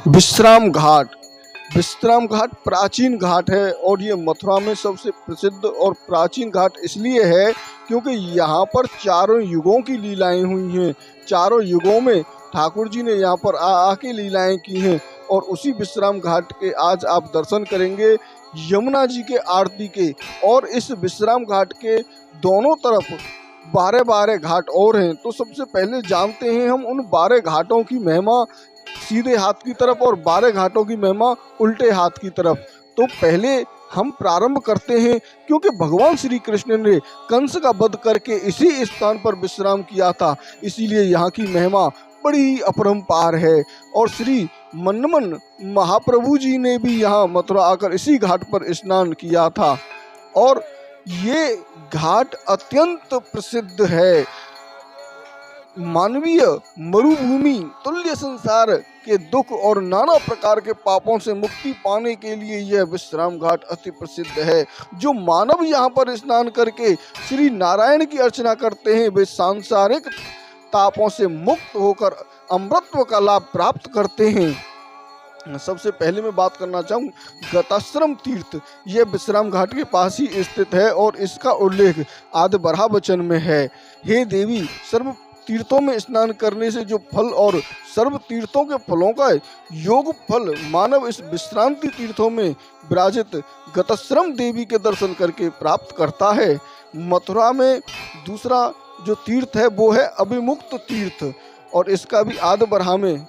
विश्राम घाट। विश्राम घाट प्राचीन घाट है और ये मथुरा में सबसे प्रसिद्ध और प्राचीन घाट इसलिए है क्योंकि यहाँ पर चारों युगों की लीलाएं हुई हैं। चारों युगों में ठाकुर जी ने यहाँ पर आके लीलाएं की हैं और उसी विश्राम घाट के आज आप दर्शन करेंगे यमुना जी के आरती के। और इस विश्राम घाट के दोनों तरफ 12 घाट और हैं। तो सबसे पहले जानते हैं हम उन 12 घाटों की महिमा सीधे हाथ की तरफ और 12 घाटों की महिमा उल्टे हाथ की तरफ। तो पहले हम प्रारंभ करते हैं क्योंकि भगवान श्री कृष्ण ने कंस का वध करके इसी स्थान पर विश्राम किया था, इसीलिए यहाँ की महिमा बड़ी अपरंपार है। और श्री मनमन महाप्रभु जी ने भी यहाँ मथुरा आकर इसी घाट पर स्नान किया था और ये घाट अत्यंत प्रसिद्ध है। मानवीय मरुभूमि तुल्य संसार के दुख और नाना प्रकार के पापों से मुक्ति पाने के लिए यह विश्राम घाट अति प्रसिद्ध है। जो मानव यहाँ पर स्नान करके श्री नारायण की अर्चना करते हैं वे सांसारिक तापों से मुक्त होकर अमृतत्व का लाभ प्राप्त करते हैं। सबसे पहले मैं बात करना चाहूँ गताश्रम तीर्थ। यह विश्राम घाट के पास ही स्थित है और इसका उल्लेख आदि बरहा वचन में है। हे देवी, सर्व तीर्थों में स्नान करने से जो फल और सर्व तीर्थों के फलों का योग फल मानव इस विश्रांति तीर्थों में विराजित गताश्रम देवी के दर्शन करके प्राप्त करता है। मथुरा में दूसरा जो तीर्थ है वो है अभिमुक्त तीर्थ और इसका भी आदि बरहा में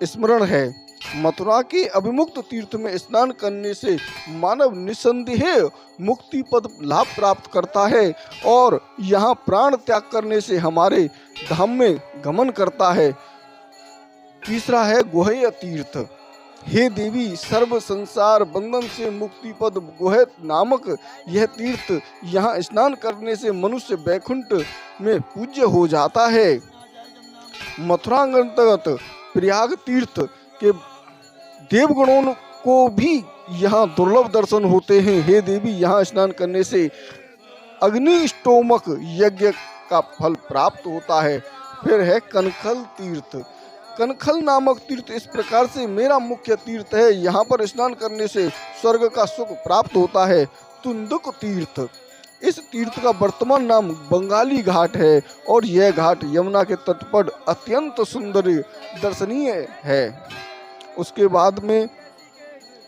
स्मरण है। मथुरा के अभिमुक्त तीर्थ में स्नान करने से मानव निसंदेह मुक्ति पद लाभ प्राप्त करता है और यहाँ प्राण त्याग करने से हमारे धाम में गमन करता है। तीसरा है गुह्य तीर्थ। हे देवी, सर्व संसार बंधन से मुक्ति पद गुह्य नामक यह तीर्थ यहाँ स्नान करने से मनुष्य वैकुंठ में पूज्य हो जाता है। मथुरा अंतर्गत प्रयाग तीर्थ के देवगणों को भी यहाँ दुर्लभ दर्शन होते हैं। हे देवी, यहाँ स्नान करने से अग्निष्टोमक यज्ञ का फल प्राप्त होता है। फिर है कनखल तीर्थ। कनखल नामक तीर्थ इस प्रकार से मेरा मुख्य तीर्थ है। यहाँ पर स्नान करने से स्वर्ग का सुख प्राप्त होता है। तुंदुक तीर्थ, इस तीर्थ का वर्तमान नाम बंगाली घाट है और यह घाट यमुना के तट पर अत्यंत सुंदर दर्शनीय है। उसके बाद में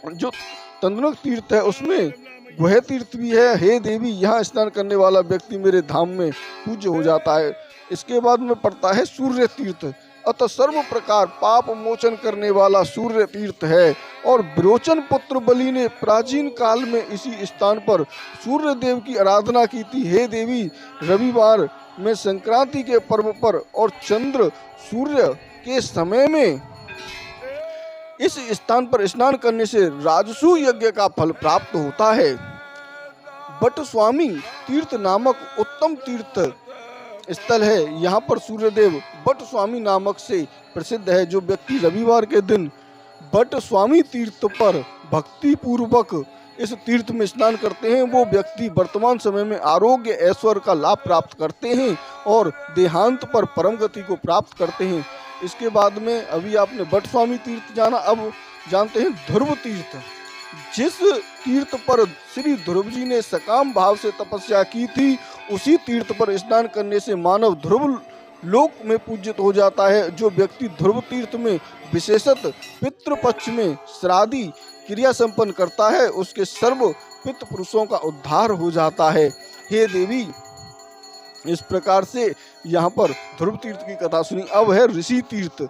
जो तंदुक तीर्थ है उसमें गुह्य तीर्थ भी है। हे देवी, यहाँ स्नान करने वाला व्यक्ति मेरे धाम में पूज्य हो जाता है। इसके बाद में पड़ता है सूर्य तीर्थ। अतः सर्व प्रकार पाप मोचन करने वाला सूर्य तीर्थ है और विरोचन पुत्र बलि ने प्राचीन काल में इसी स्थान पर सूर्य देव की आराधना की थी। हे देवी, रविवार में संक्रांति के पर्व पर और चंद्र सूर्य के समय में इस स्थान पर स्नान करने से राजसू यज्ञ का फल प्राप्त होता है। बट स्वामी तीर्थ नामक उत्तम तीर्थ स्थल है। यहाँ पर सूर्यदेव बट स्वामी नामक से प्रसिद्ध है। जो व्यक्ति रविवार के दिन बट स्वामी तीर्थ पर भक्ति पूर्वक इस तीर्थ में स्नान करते हैं वो व्यक्ति वर्तमान समय में आरोग्य ऐश्वर्य का लाभ प्राप्त करते हैं और देहांत पर परम गति को प्राप्त करते हैं। इसके बाद में अभी आपने बट स्वामी तीर्थ जाना, अब जानते हैं ध्रुव तीर्थ। जिस तीर्थ पर श्री ध्रुव जी ने सकाम भाव से तपस्या की थी उसी तीर्थ पर स्नान करने से मानव ध्रुव लोक में पूजित हो जाता है। जो व्यक्ति ध्रुव तीर्थ में विशेषत पितृपक्ष में श्राद्धी क्रिया संपन्न करता है उसके सर्व पितृ पुरुषों का उद्धार हो जाता है। हे देवी, इस प्रकार से यहाँ पर ध्रुव तीर्थ की कथा सुनी। अब है ऋषि तीर्थ।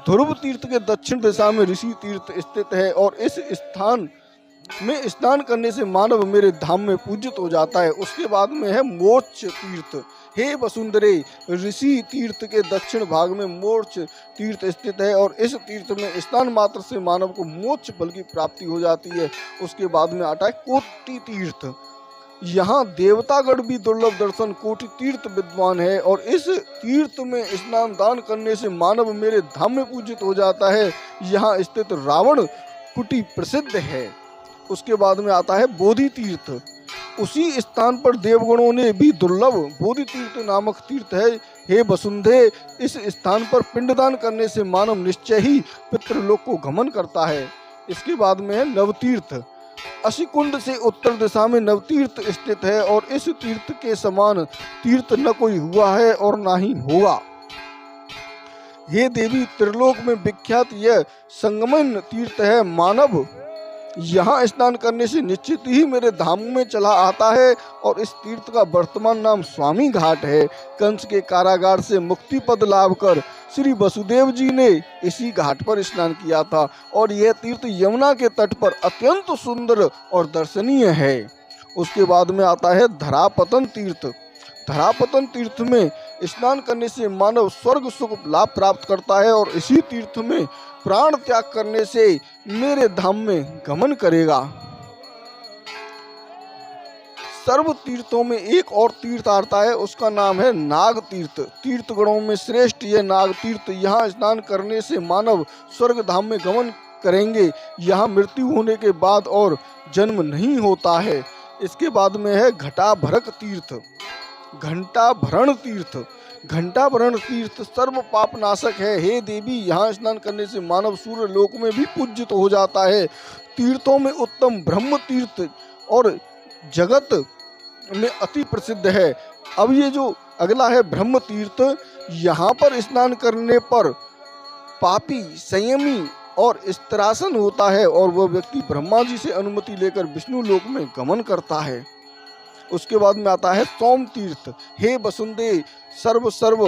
ध्रुव तीर्थ के दक्षिण दिशा में ऋषि तीर्थ स्थित है और इस स्थान में स्नान करने से मानव मेरे धाम में पूजित हो जाता है। उसके बाद में है मोक्ष तीर्थ। हे वसुंधरे, ऋषि तीर्थ के दक्षिण भाग में मोक्ष तीर्थ स्थित है और इस तीर्थ में स्नान मात्र से मानव को मोक्ष फल की प्राप्ति हो जाती है। उसके बाद में आता है कोटि तीर्थ। यहाँ देवतागण भी दुर्लभ दर्शन कोटि तीर्थ विद्वान है और इस तीर्थ में स्नान दान करने से मानव मेरे धाम में पूजित हो जाता है। यहाँ स्थित रावण कुटी प्रसिद्ध है। उसके बाद में आता है बोधि तीर्थ। उसी स्थान पर देवगणों ने भी दुर्लभ बोधि तीर्थ नामक तीर्थ है। हे वसुंधे, इस स्थान पर पिंडदान करने से मानव निश्चय ही पितृलोक को गमन करता है। इसके बाद में है नवतीर्थ। अशिकुंड से उत्तर दिशा में नवतीर्थ स्थित है और इस तीर्थ के समान तीर्थ न कोई हुआ है और ना ही होगा। हे देवी, त्रिलोक में विख्यात यह संगमन तीर्थ है। मानव यहाँ स्नान करने से निश्चित ही मेरे धाम में चला आता है और इस तीर्थ का वर्तमान नाम स्वामी घाट है। कंस के कारागार से मुक्ति पद लाभ कर श्री वसुदेव जी ने इसी घाट पर स्नान किया था और यह तीर्थ यमुना के तट पर अत्यंत सुंदर और दर्शनीय है। उसके बाद में आता है धरापतन तीर्थ। धरापतन तीर्थ में स्नान करने से मानव स्वर्ग सुख लाभ प्राप्त करता है और इसी तीर्थ में प्राण त्याग करने से मेरे धाम में गमन करेगा। सर्व तीर्थों में एक और तीर्थ आता है, उसका नाम है नाग तीर्थ। तीर्थ गणों में श्रेष्ठ यह नाग तीर्थ, यहाँ स्नान करने से मानव स्वर्ग धाम में गमन करेंगे। यहाँ मृत्यु होने के बाद और जन्म नहीं होता है। इसके बाद में है घटाभरक तीर्थ। घंटाभरण तीर्थ। घंटाभरण तीर्थ सर्व पाप नाशक है। हे देवी, यहाँ स्नान करने से मानव सूर्य लोक में भी पूजित हो जाता है। तीर्थों में उत्तम ब्रह्म तीर्थ और जगत में अति प्रसिद्ध है। अब ये जो अगला है ब्रह्म तीर्थ, यहाँ पर स्नान करने पर पापी संयमी और स्त्रासन होता है और वह व्यक्ति ब्रह्मा जी से अनुमति लेकर विष्णु लोक में गमन करता है। उसके बाद में आता है सोम तीर्थ। हे वसुंधे, सर्व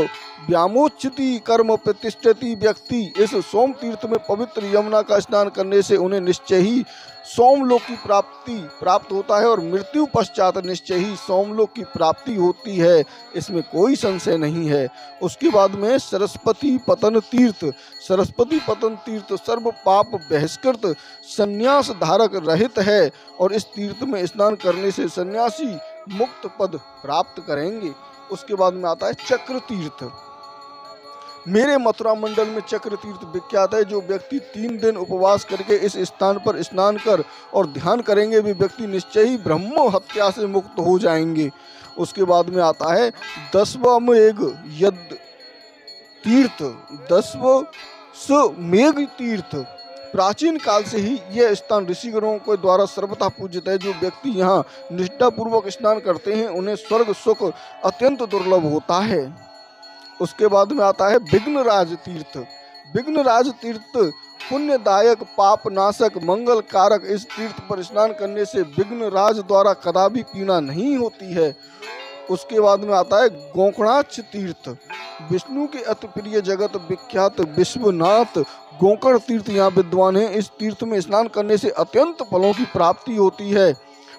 व्यामोचिति कर्म प्रतिष्ठति व्यक्ति इस सोम तीर्थ में पवित्र यमुना का स्नान करने से उन्हें निश्चय ही सोमलोक की प्राप्ति प्राप्त होता है और मृत्यु पश्चात निश्चय ही सोमलोक की प्राप्ति होती है, इसमें कोई संशय नहीं है। उसके बाद में सरस्वती पतन तीर्थ। सरस्वती पतन तीर्थ सर्व पाप बहिष्कृत संन्यास धारक रहित है और इस तीर्थ में स्नान करने से सन्यासी मुक्त पद प्राप्त करेंगे। उसके बाद में आता है चक्र तीर्थ। मेरे मथुरा मंडल में चक्र तीर्थ विख्यात है। जो व्यक्ति 3 दिन उपवास करके इस स्थान पर स्नान कर और ध्यान करेंगे, वे व्यक्ति निश्चय ही ब्रह्म हत्या से मुक्त हो जाएंगे। उसके बाद में आता है दशवमेघ यद तीर्थ। दशवमेघ तीर्थ प्राचीन काल से ही यह स्थान ऋषिगणों के द्वारा सर्वथा पूजित है। जो व्यक्ति यहाँ निष्ठा पूर्वक स्नान करते हैं, उन्हें स्वर्ग सुख अत्यंत दुर्लभ होता है। उसके बाद में आता है विघ्नराज तीर्थ। विघ्नराज तीर्थ पुण्यदायक पाप नाशक मंगल कारक। इस तीर्थ पर स्नान करने से विघ्नराज द्वारा कदापि पीड़ा नहीं होती है। उसके बाद में आता है गोकर्णाक्ष तीर्थ। विष्णु के अति प्रिय जगत विख्यात विश्वनाथ गोकर्ण तीर्थ यहाँ विद्वान है। इस तीर्थ में स्नान करने से अत्यंत फलों की प्राप्ति होती है।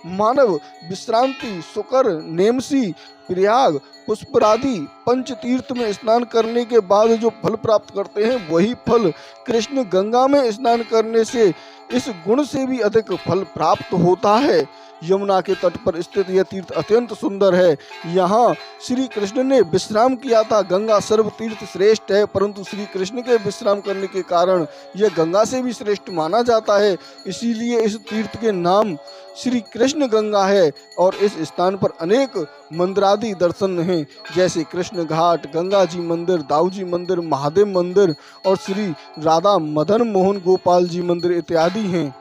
मानव विश्रांति सुकर नेमसी प्रयाग पुष्परादि पंच तीर्थ में स्नान करने के बाद जो फल प्राप्त करते हैं, वही फल कृष्ण गंगा में स्नान करने से इस गुण से भी अधिक फल प्राप्त होता है। यमुना के तट पर स्थित यह तीर्थ अत्यंत सुंदर है। यहाँ श्री कृष्ण ने विश्राम किया था। गंगा सर्व तीर्थ श्रेष्ठ है, परंतु श्री कृष्ण के विश्राम करने के कारण यह गंगा से भी श्रेष्ठ माना जाता है। इसीलिए इस तीर्थ के नाम श्री कृष्ण गंगा है और इस स्थान पर अनेक मंदिरादि दर्शन हैं, जैसे कृष्ण घाट, गंगा जी मंदिर, दाऊ जी मंदिर, महादेव मंदिर और श्री राधा मदन मोहन गोपाल जी मंदिर इत्यादि हैं।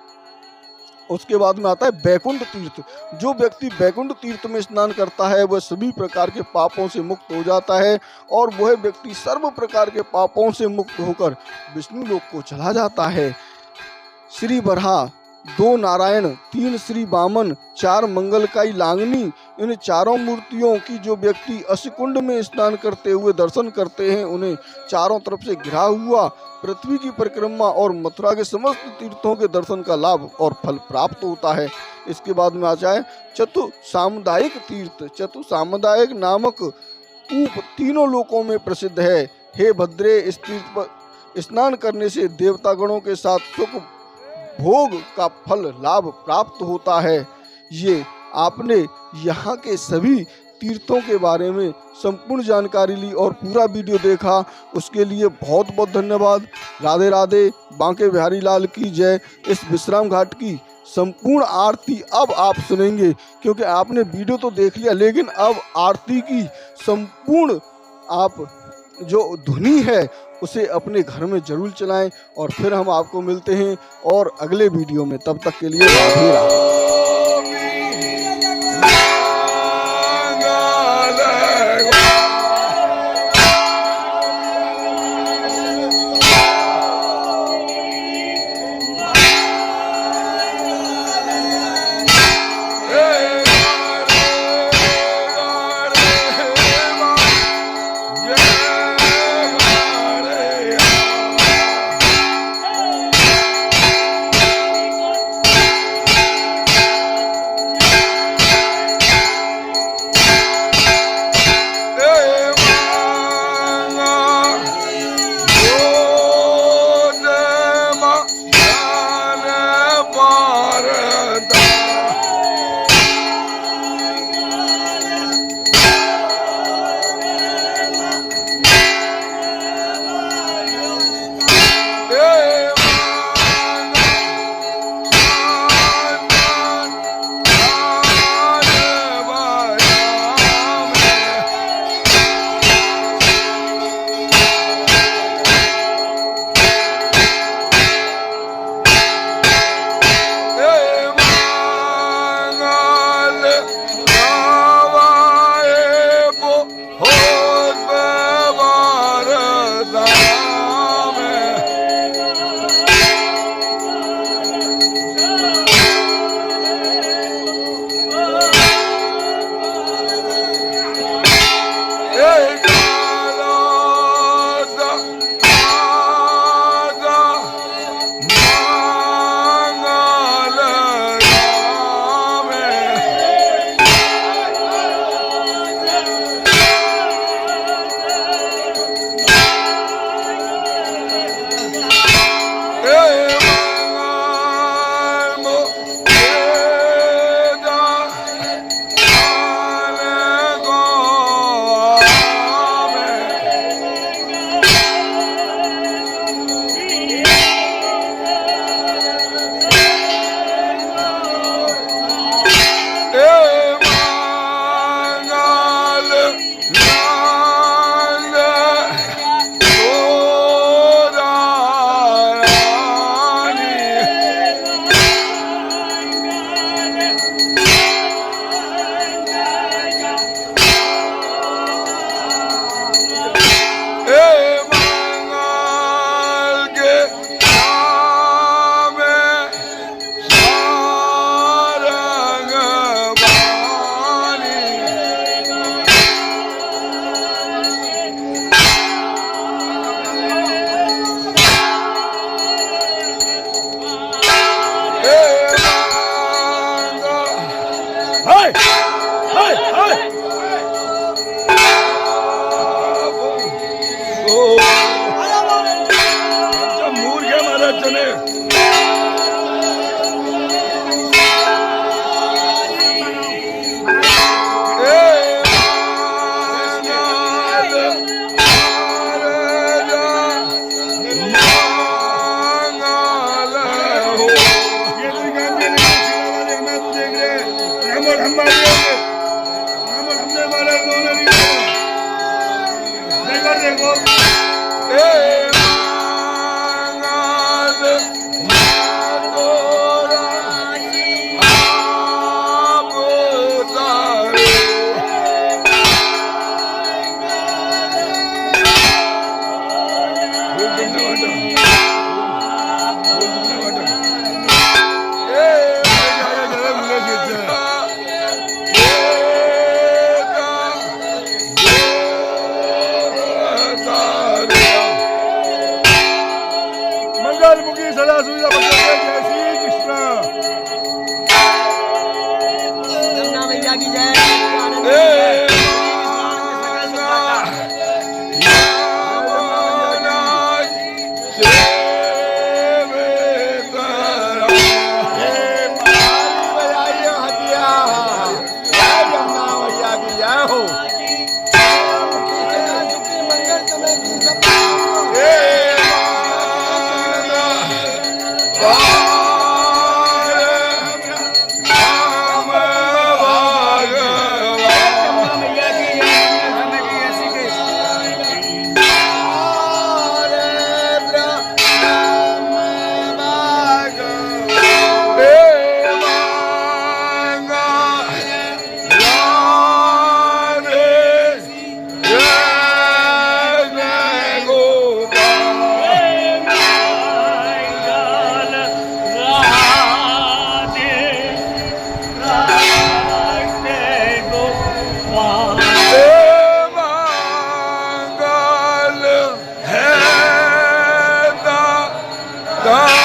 उसके बाद में आता है बैकुंठ तीर्थ। जो व्यक्ति बैकुंठ तीर्थ में स्नान करता है, वह सभी प्रकार के पापों से मुक्त हो जाता है और वह व्यक्ति सर्व प्रकार के पापों से मुक्त होकर विष्णु लोक को चला जाता है। श्री बरहा, 2 नारायण, 3 श्री वामन, 4 मंगलकाई लांगनी, इन चारों मूर्तियों की जो व्यक्ति अश्कुंड में स्नान करते हुए दर्शन करते हैं, उन्हें चारों तरफ से घिरा हुआ पृथ्वी की परिक्रमा और मथुरा के समस्त तीर्थों के दर्शन का लाभ और फल प्राप्त होता है। इसके बाद में आ जाए चतुसामुदायिक तीर्थ। चतुसामुदायिक नामक कूप तीनों लोकों में प्रसिद्ध है। हे भद्रे, इस तीर्थ पर स्नान करने से देवतागणों के साथ सुख भोग का फल लाभ प्राप्त होता है। ये आपने यहाँ के सभी तीर्थों के बारे में संपूर्ण जानकारी ली और पूरा वीडियो देखा, उसके लिए बहुत बहुत धन्यवाद। राधे राधे। बांके बिहारी लाल की जय। इस विश्राम घाट की संपूर्ण आरती अब आप सुनेंगे, क्योंकि आपने वीडियो तो देख लिया, लेकिन अब आरती की संपूर्ण आप जो धुनी है उसे अपने घर में जरूर चलाएं। और फिर हम आपको मिलते हैं और अगले वीडियो में, तब तक के लिए राधे राधे। Oh का